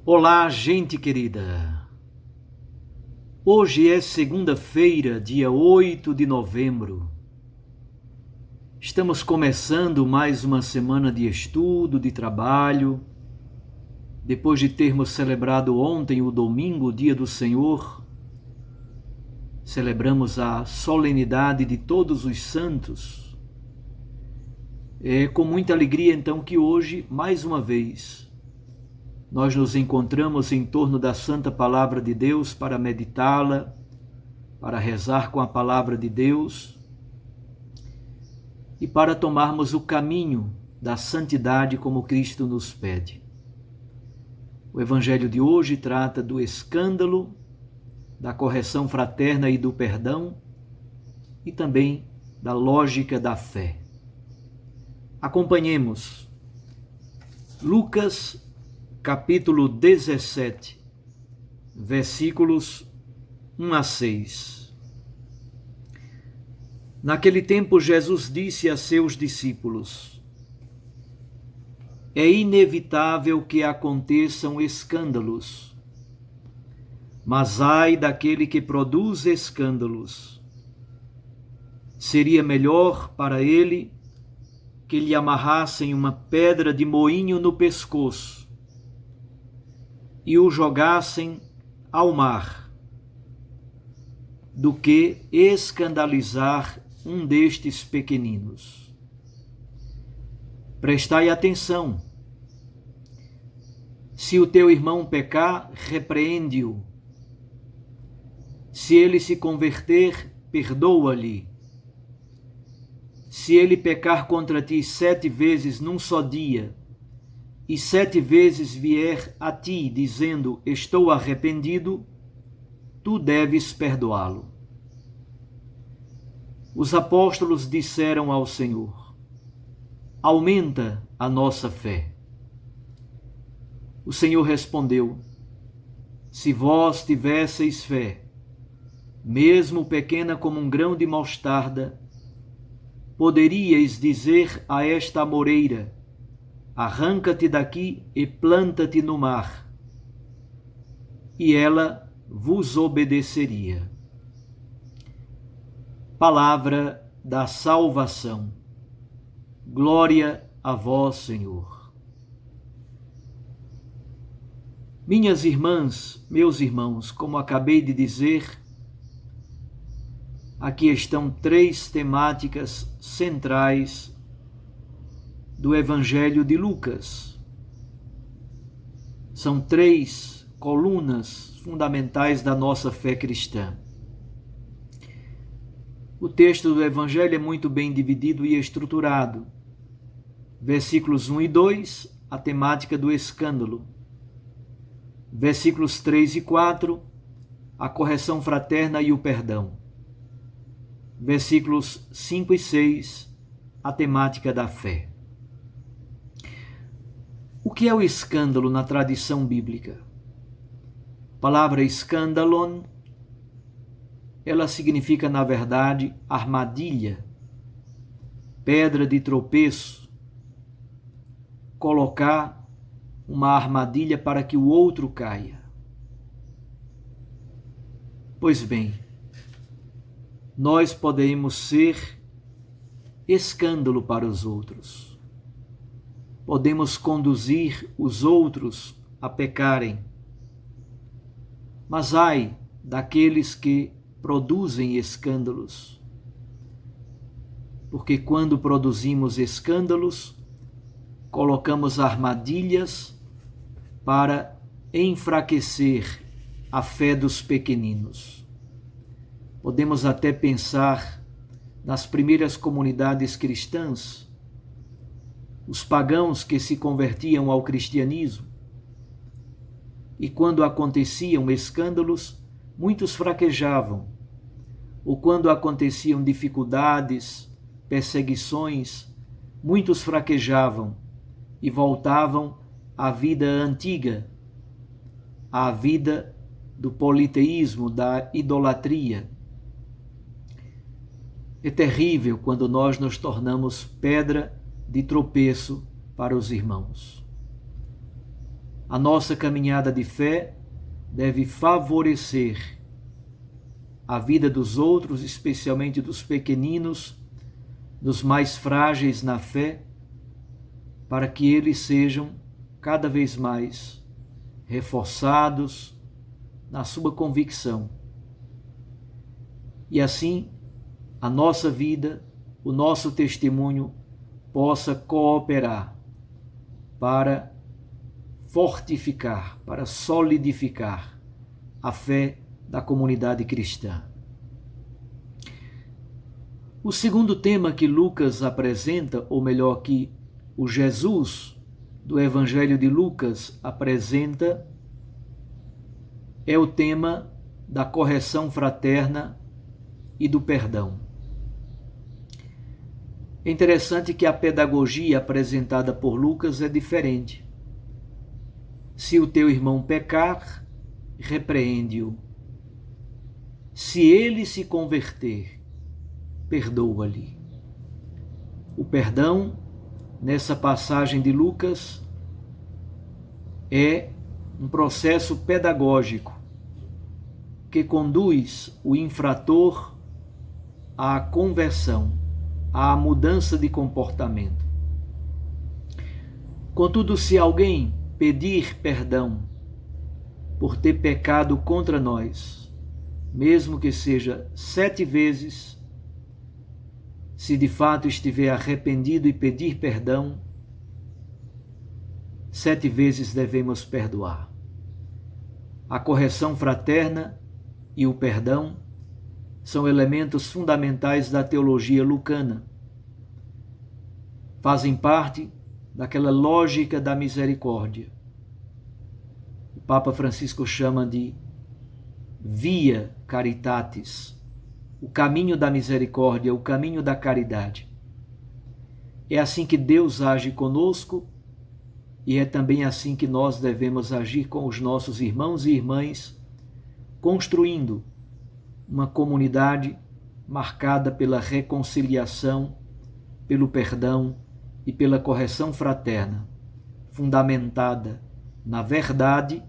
Olá, gente querida! Hoje é segunda-feira, dia 8 de novembro. Estamos começando mais uma semana de estudo, de trabalho. Depois de termos celebrado ontem o domingo, o dia do Senhor, celebramos a solenidade de todos os santos. É com muita alegria, então, que hoje, mais uma vez, nós nos encontramos em torno da Santa Palavra de Deus para meditá-la, para rezar com a Palavra de Deus e para tomarmos o caminho da santidade como Cristo nos pede. O Evangelho de hoje trata do escândalo, da correção fraterna e do perdão e também da lógica da fé. Acompanhemos Lucas capítulo 17, versículos 1 a 6. Naquele tempo, Jesus disse a seus discípulos: É inevitável que aconteçam escândalos, mas ai daquele que produz escândalos. Seria melhor para ele que lhe amarrassem uma pedra de moinho no pescoço e o jogassem ao mar, do que escandalizar um destes pequeninos. Prestai atenção. Se o teu irmão pecar, repreende-o. Se ele se converter, perdoa-lhe. Se ele pecar contra ti 7 vezes num só dia, e 7 vezes vier a ti dizendo, estou arrependido, tu deves perdoá-lo. Os apóstolos disseram ao Senhor: aumenta a nossa fé. O Senhor respondeu: se vós tivesseis fé, mesmo pequena como um grão de mostarda, poderíeis dizer a esta amoreira: arranca-te daqui e planta-te no mar, e ela vos obedeceria. Palavra da salvação. Glória a vós, Senhor. Minhas irmãs, meus irmãos, como acabei de dizer, aqui estão 3 temáticas centrais do Evangelho de Lucas. São 3 colunas fundamentais da nossa fé cristã. O texto do Evangelho é muito bem dividido e estruturado. Versículos 1 e 2, a temática do escândalo. Versículos 3 e 4, a correção fraterna e o perdão. Versículos 5 e 6, a temática da fé. O que é o escândalo na tradição bíblica? A palavra escândalon, ela significa, na verdade, armadilha, pedra de tropeço, colocar uma armadilha para que o outro caia. Pois bem, nós podemos ser escândalo para os outros. Podemos conduzir os outros a pecarem. Mas ai daqueles que produzem escândalos. Porque quando produzimos escândalos, colocamos armadilhas para enfraquecer a fé dos pequeninos. Podemos até pensar nas primeiras comunidades cristãs, os pagãos que se convertiam ao cristianismo. E quando aconteciam escândalos, muitos fraquejavam. Ou quando aconteciam dificuldades, perseguições, muitos fraquejavam e voltavam à vida antiga, à vida do politeísmo, da idolatria. É terrível quando nós nos tornamos pedra de tropeço para os irmãos. A nossa caminhada de fé deve favorecer a vida dos outros, especialmente dos pequeninos, dos mais frágeis na fé, para que eles sejam cada vez mais reforçados na sua convicção. E assim, a nossa vida, o nosso testemunho possa cooperar para fortificar, para solidificar a fé da comunidade cristã. O segundo tema que Lucas apresenta, ou melhor, que o Jesus do Evangelho de Lucas apresenta, é o tema da correção fraterna e do perdão. É interessante que a pedagogia apresentada por Lucas é diferente. Se o teu irmão pecar, repreende-o. Se ele se converter, perdoa-lhe. O perdão, nessa passagem de Lucas, é um processo pedagógico que conduz o infrator à conversão, à mudança de comportamento. Contudo, se alguém pedir perdão por ter pecado contra nós, mesmo que seja 7 vezes, se de fato estiver arrependido e pedir perdão, 7 vezes devemos perdoar. A correção fraterna e o perdão são elementos fundamentais da teologia lucana. Fazem parte daquela lógica da misericórdia. O Papa Francisco chama de via caritatis, o caminho da misericórdia, o caminho da caridade. É assim que Deus age conosco e é também assim que nós devemos agir com os nossos irmãos e irmãs, construindo uma comunidade marcada pela reconciliação, pelo perdão e pela correção fraterna, fundamentada na verdade,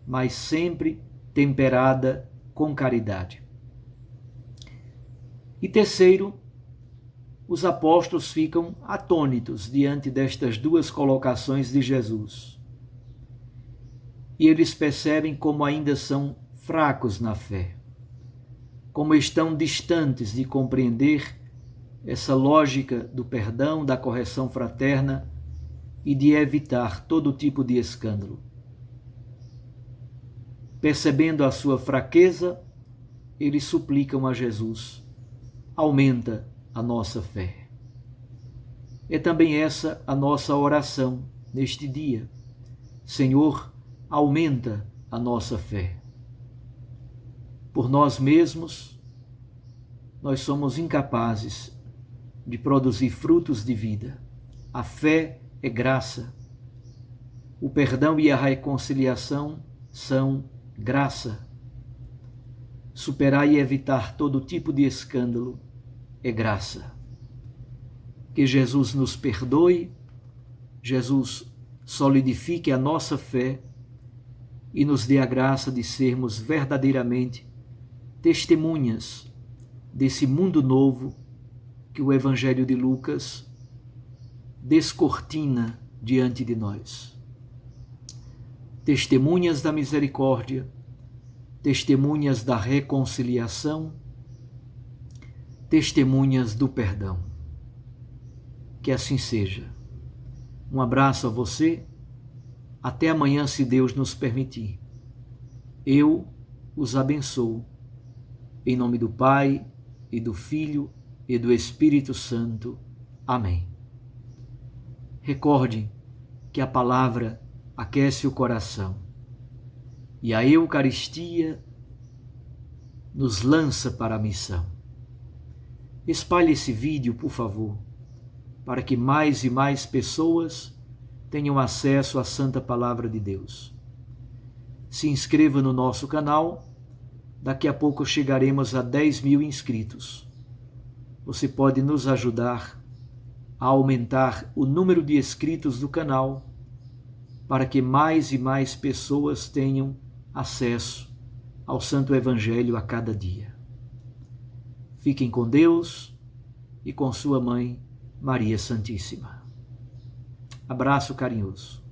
mas sempre temperada com caridade. E terceiro, os apóstolos ficam atônitos diante destas duas colocações de Jesus. E eles percebem como ainda são fracos na fé, como estão distantes de compreender essa lógica do perdão, da correção fraterna e de evitar todo tipo de escândalo. Percebendo a sua fraqueza, eles suplicam a Jesus: aumenta a nossa fé. É também essa a nossa oração neste dia. Senhor, aumenta a nossa fé. Por nós mesmos, nós somos incapazes de produzir frutos de vida. A fé é graça. O perdão e a reconciliação são graça. Superar e evitar todo tipo de escândalo é graça. Que Jesus nos perdoe, Jesus solidifique a nossa fé e nos dê a graça de sermos verdadeiramente testemunhas desse mundo novo que o Evangelho de Lucas descortina diante de nós. Testemunhas da misericórdia, testemunhas da reconciliação, testemunhas do perdão. Que assim seja. Um abraço a você. Até amanhã, se Deus nos permitir. Eu os abençoo. Em nome do Pai, e do Filho, e do Espírito Santo. Amém. Recordem que a palavra aquece o coração e a Eucaristia nos lança para a missão. Espalhe esse vídeo, por favor, para que mais e mais pessoas tenham acesso à Santa Palavra de Deus. Se inscreva no nosso canal, daqui a pouco chegaremos a 10.000 inscritos. Você pode nos ajudar a aumentar o número de inscritos do canal para que mais e mais pessoas tenham acesso ao Santo Evangelho a cada dia. Fiquem com Deus e com sua mãe, Maria Santíssima. Abraço carinhoso.